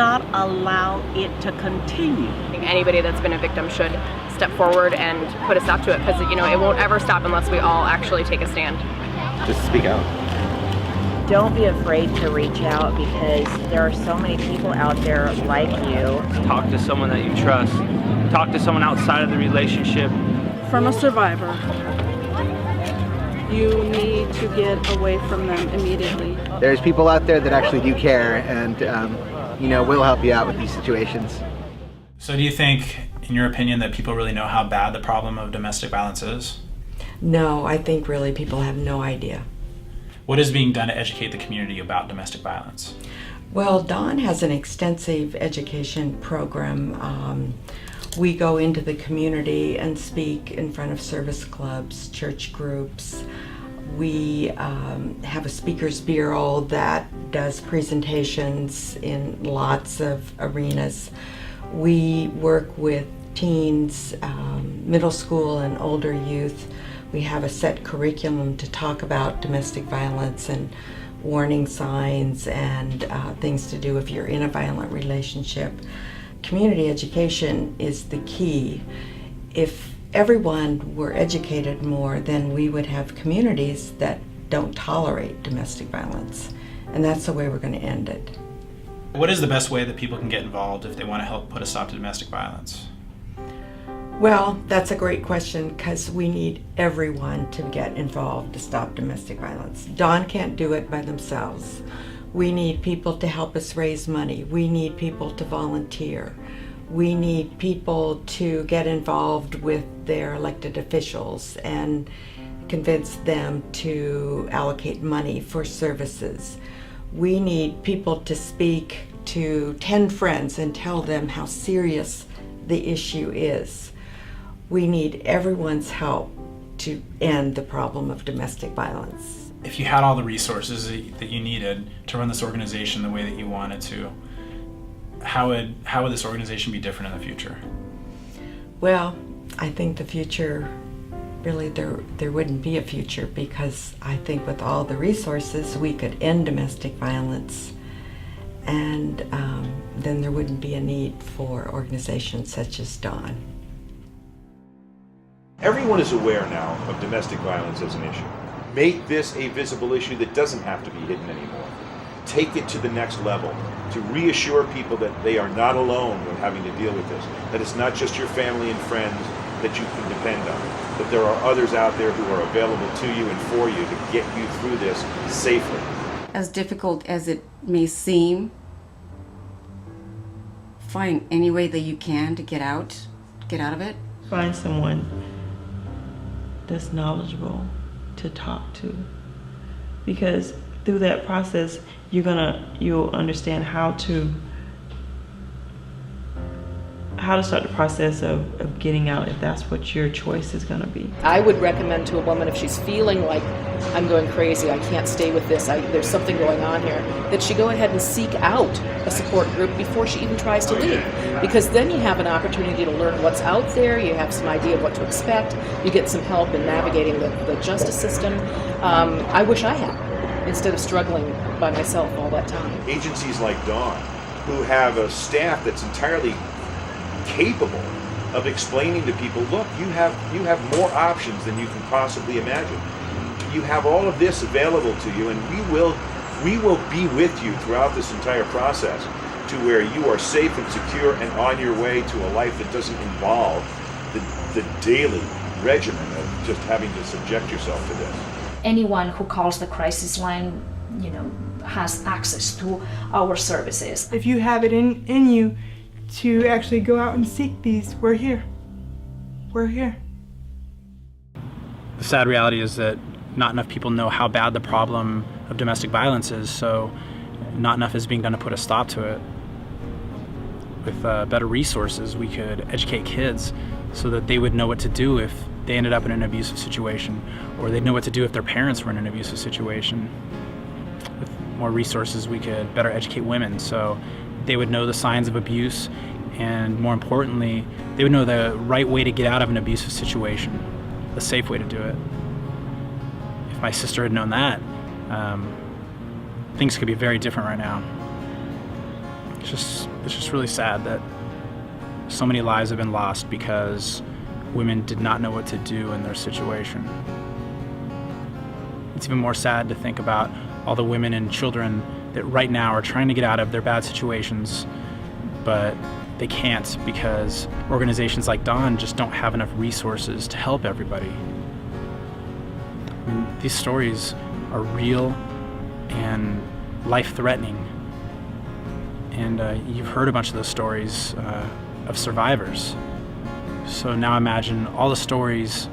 not allow it to continue. I think anybody that's been a victim should step forward and put a stop to it, because it won't ever stop unless we all actually take a stand. Just speak out. Don't be afraid to reach out, because there are so many people out there like you. Talk to someone that you trust. Talk to someone outside of the relationship. From a survivor, you need to get away from them immediately. There's people out there that actually do care and, will help you out with these situations. So do you think, in your opinion, that people really know how bad the problem of domestic violence is? No, I think really people have no idea. What is being done to educate the community about domestic violence? Well, Dawn has an extensive education program. We go into the community and speak in front of service clubs, church groups. We have a speakers bureau that does presentations in lots of arenas. We work with teens, middle school and older youth. We have a set curriculum to talk about domestic violence and warning signs and things to do if you're in a violent relationship. Community education is the key. If everyone were educated more, then we would have communities that don't tolerate domestic violence. And that's the way we're going to end it. What is the best way that people can get involved if they want to help put a stop to domestic violence? Well, that's a great question, because we need everyone to get involved to stop domestic violence. Dawn can't do it by themselves. We need people to help us raise money. We need people to volunteer. We need people to get involved with their elected officials and convince them to allocate money for services. We need people to speak to 10 friends and tell them how serious the issue is. We need everyone's help to end the problem of domestic violence. If you had all the resources that you needed to run this organization the way that you wanted to, how would this organization be different in the future? Well, I think the future, really there wouldn't be a future, because I think with all the resources we could end domestic violence, and then there wouldn't be a need for organizations such as Dawn. Everyone is aware now of domestic violence as an issue. Make this a visible issue that doesn't have to be hidden anymore. Take it to the next level, to reassure people that they are not alone when having to deal with this, that it's not just your family and friends that you can depend on, that there are others out there who are available to you and for you to get you through this safely. As difficult as it may seem, find any way that you can to get out of it. Find someone that's knowledgeable to talk to, because through that process you'll understand how to start the process of getting out, if that's what your choice is going to be. I would recommend to a woman, if she's feeling like, I'm going crazy, I can't stay with this, there's something going on here, that she go ahead and seek out a support group before she even tries to leave. Because then you have an opportunity to learn what's out there, you have some idea of what to expect, you get some help in navigating the justice system. I wish I had, instead of struggling by myself all that time. Agencies like Dawn, who have a staff that's entirely capable of explaining to people, look, you have more options than you can possibly imagine. You have all of this available to you, and we will be with you throughout this entire process to where you are safe and secure and on your way to a life that doesn't involve the daily regimen of just having to subject yourself to this. Anyone who calls the crisis line, has access to our services. If you have it in you to actually go out and seek these, we're here. We're here. The sad reality is that not enough people know how bad the problem of domestic violence is, so not enough is being done to put a stop to it. With better resources, we could educate kids so that they would know what to do if they ended up in an abusive situation, or they'd know what to do if their parents were in an abusive situation. With more resources, we could better educate women so they would know the signs of abuse, and more importantly, they would know the right way to get out of an abusive situation, the safe way to do it. If my sister had known that, things could be very different right now. It's just really sad that so many lives have been lost because women did not know what to do in their situation. It's even more sad to think about all the women and children that right now are trying to get out of their bad situations, but they can't because organizations like Dawn just don't have enough resources to help everybody. I mean, these stories are real and life-threatening, and you've heard a bunch of those stories of survivors. So now imagine all the stories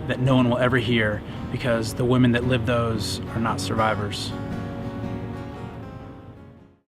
that no one will ever hear because the women that live those are not survivors.